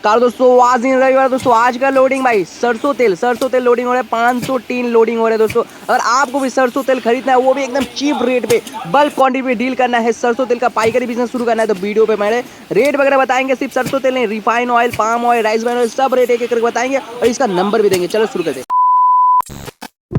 नमस्कार दोस्तों, आज दिन रविवार दोस्तों। आज का लोडिंग भाई सरसों तेल लोडिंग हो रहा है। 503 लोडिंग हो रहा है दोस्तों। अगर आपको भी सरसों तेल खरीदना है, वो भी एकदम चीप रेट पे, बल्क क्वांटिटी में डील करना है, सरसों तेल का पाइकारी बिजनेस शुरू करना है, तो वीडियो पे मैंने रेट वगैरह बताएंगे। सिर्फ सरसों तेल नहीं, refine oil, palm oil, rice bran oil, सब रेट एक एक करके बताएंगे और इसका नंबर भी देंगे। चलो शुरू करते हैं।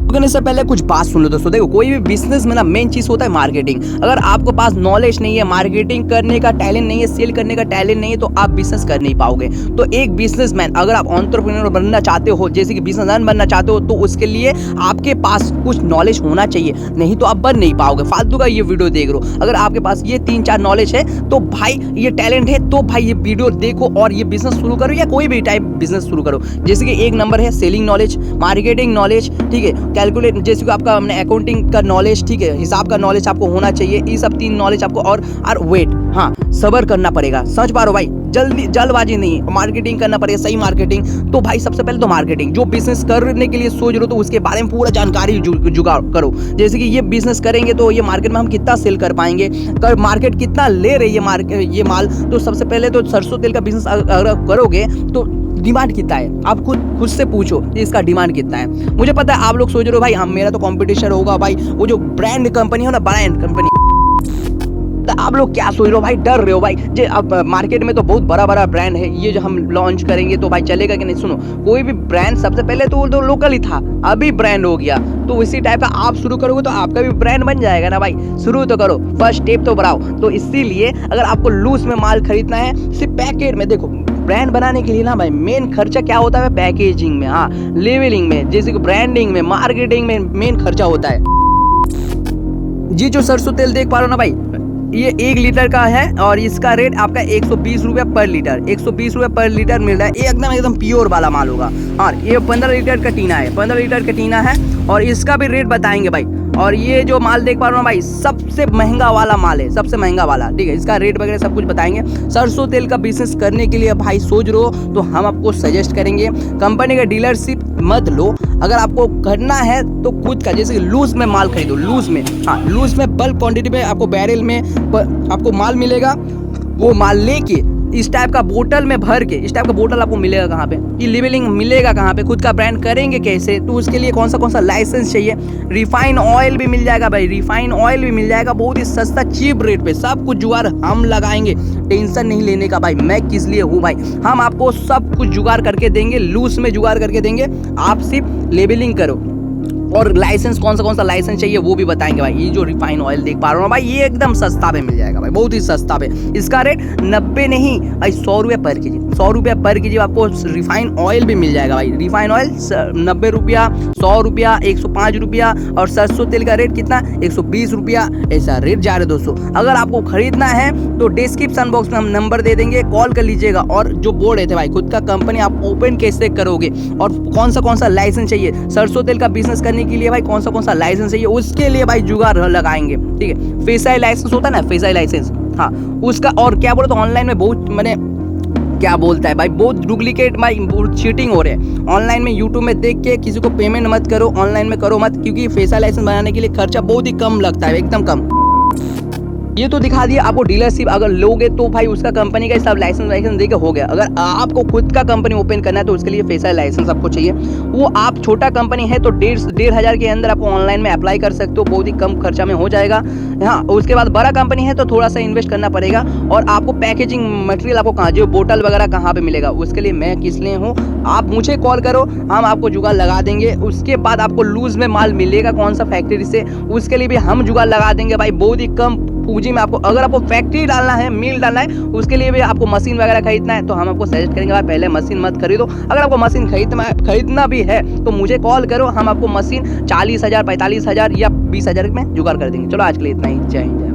करने से पहले कुछ बात सुन लो दोस्तों। देखो, कोई भी बिजनेस में ना मेन चीज होता है मार्केटिंग। अगर आपको पास नॉलेज नहीं है, मार्केटिंग करने का टैलेंट नहीं है, सेल करने का टैलेंट नहीं है, तो आप बिजनेस कर नहीं पाओगे। तो एक बिजनेसमैन, अगर आप एंटरप्रेन्योर बनना चाहते हो, जैसे कि बिजनेसमैन बनना चाहते हो, तो उसके लिए आपके पास कुछ नॉलेज होना चाहिए, नहीं तो आप बन नहीं पाओगे। फालतू का ये वीडियो देख रहे हो। अगर आपके पास ये 3-4 नॉलेज है, तो भाई ये टैलेंट है, तो भाई ये वीडियो देखो और ये बिजनेस शुरू करो, या कोई भी टाइप बिजनेस शुरू करो। जैसे कि एक नंबर है सेलिंग नॉलेज, मार्केटिंग नॉलेज, ठीक है, कैलकुलेट, जैसे कि आपका हमने अकाउंटिंग का नॉलेज, ठीक है, हिसाब का नॉलेज आपको होना चाहिए। ये सब 3 नॉलेज आपको, और वेट, हाँ, सब्र करना पड़ेगा। समझ पा रहे हो भाई, जल्दबाजी नहीं, मार्केटिंग करना पड़ेगा, सही मार्केटिंग। तो भाई सबसे पहले तो मार्केटिंग, जो बिजनेस करने के लिए सोच रहे हो तो उसके बारे में पूरा जानकारी जुगाड़ करो। जैसे कि ये बिजनेस करेंगे तो ये मार्केट में हम कितना सेल कर पाएंगे, मार्केट कितना ले रही है ये माल। तो सबसे पहले तो सरसों तेल का बिजनेस अगर करोगे तो डिमांड कितना है, आप खुद से पूछो इसका डिमांड कितना है। मुझे पता है आप लोग सोच रहे हो भाई हम, मेरा तो कंपटीशन होगा भाई, वो जो ब्रांड कंपनी हो ना, ब्रांड कंपनी, तो आप लोग क्या सोच रहे हो भाई, डर रहे हो भाई। जे अब मार्केट में तो बहुत बड़ा बड़ा ब्रांड है, ये जो हम लॉन्च करेंगे तो भाई चलेगा कि नहीं। सुनो, कोई भी ब्रांड सबसे पहले तो लोकल ही था, अभी ब्रांड हो गया। तो इसी टाइप का आप शुरू करोगे तो आपका भी ब्रांड बन जाएगा ना भाई। शुरू तो करो, फर्स्ट स्टेप तो बढ़ाओ। तो इसीलिए अगर आपको लूज में माल खरीदना है, सिर्फ पैकेट में, देखो ब्रांड बनाने के लिए ना भाई मेन खर्चा क्या होता है, पैकेजिंग में, हाँ, लेवलिंग में, जैसे कि ब्रांडिंग में, मार्केटिंग में मेन खर्चा होता है। ये जो सरसों तेल देख पा रहे हो ना भाई, ये 1 लीटर का है और इसका रेट आपका 120 रुपया पर लीटर, 120 रुपया पर लीटर मिल रहा है। एकदम प्योर वाला माल होगा। और ये 15 लीटर का टीना है, 15 लीटर का टीना है, और इसका भी रेट बताएंगे भाई। और ये जो माल देख पा रहे हो भाई, सबसे महंगा वाला माल है, सबसे महंगा वाला, ठीक है। इसका रेट वगैरह सब कुछ बताएंगे। सरसों तेल का बिजनेस करने के लिए भाई सोच रहे हो तो हम आपको सजेस्ट करेंगे, कंपनी का डीलरशिप मत लो। अगर आपको करना है तो खुद का, जैसे लूज में माल खरीदो, लूज में, हाँ, लूज में बल्क क्वांटिटी में आपको बैरल में आपको माल मिलेगा। वो माल लेके इस टाइप का बोतल में भर के, इस टाइप का बोतल आपको मिलेगा कहाँ पे, ये लेबलिंग मिलेगा कहाँ पे, खुद का ब्रांड करेंगे कैसे, तो उसके लिए कौन सा लाइसेंस चाहिए। रिफाइन ऑयल भी मिल जाएगा भाई, रिफाइन ऑयल भी मिल जाएगा बहुत ही सस्ता चीप रेट पे। सब कुछ जुगाड़ हम लगाएंगे, टेंशन नहीं लेने का भाई। मैं किस लिए हूँ भाई, हम आपको सब कुछ जुगाड़ करके देंगे, लूज में जुगाड़ करके देंगे। आप सिर्फ लेबलिंग करो, और लाइसेंस कौन सा लाइसेंस चाहिए वो भी बताएंगे भाई। ये जो रिफाइन ऑयल देख पा रहे हो भाई, ये एकदम सस्ता पे मिल जाएगा भाई, बहुत ही सस्ता पे। इसका रेट 90 नहीं भाई, 100 रुपया पर केजी, 100 रुपया पर केजी आपको रिफाइन ऑयल भी मिल जाएगा भाई। रिफाइन ऑयल 90 रुपया, 100 रुपया, 105 रुपया, और सरसों तेल का रेट कितना, 120 रुपया, ऐसा रेट जा रहे हैं दोस्तों। अगर आपको खरीदना है तो डिस्क्रिप्शन बॉक्स में हम नंबर दे देंगे, कॉल कर लीजिएगा। और जो बोल रहे थे भाई, खुद का कंपनी आप ओपन कैसे करोगे और कौन सा लाइसेंस चाहिए सरसों तेल का बिजनेस करने के लिए भाई, कौन सा लाइसेंस चाहिए, उसके लिए भाई जुगाड़ लगाएंगे, ठीक है। फेसाई लाइसेंस होता है ना, फेसाई लाइसेंस, हाँ, उसका। और क्या बोले तो ऑनलाइन में बहुत, मैंने क्या बोलता है भाई, बहुत डुप्लीकेट भाई, बहुत चीटिंग हो रहे हैं ऑनलाइन में। यूट्यूब में देख के किसी को पेमेंट मत करो, ऑनलाइन में करो मत, क्योंकि फेसाई लाइसेंस बनाने के लिए खर्चा बहुत ही कम लगता है, एकदम कम। ये तो दिखा दिया आपको डीलरशिप अगर लोगे तो भाई उसका कंपनी का सब लाइसेंस देके हो गया। अगर आपको खुद का कंपनी ओपन करना है तो उसके लिए फेसाई लाइसेंस आपको चाहिए। वो आप छोटा कंपनी है तो 1,500 के अंदर आपको ऑनलाइन में अप्लाई कर सकते हो, बहुत ही कम खर्चा में हो जाएगा। हाँ, उसके बाद बड़ा कंपनी है तो थोड़ा सा इन्वेस्ट करना पड़ेगा। और आपको पैकेजिंग मटेरियल आपको कहाँ, जो बोतल वगैरह कहाँ पे मिलेगा, उसके लिए मैं किस लिए हूँ, आप मुझे कॉल करो, हम आपको जुगाड़ लगा देंगे। उसके बाद आपको लूज में माल मिलेगा कौन सा फैक्ट्री से, उसके लिए भी हम जुगाड़ लगा देंगे भाई, बहुत ही कम पूंजी में आपको। अगर आपको फैक्ट्री डालना है, मिल डालना है, उसके लिए भी आपको मशीन वगैरह खरीदना है, तो हम आपको सजेस्ट करेंगे भाई पहले मशीन मत खरीदो। अगर आपको मशीन खरीदना भी है तो मुझे कॉल करो, हम आपको मशीन 40,000, 45,000 या 20,000 में जुगाड़ कर देंगे। चलो आज के लिए इतना ही, जय हिंद।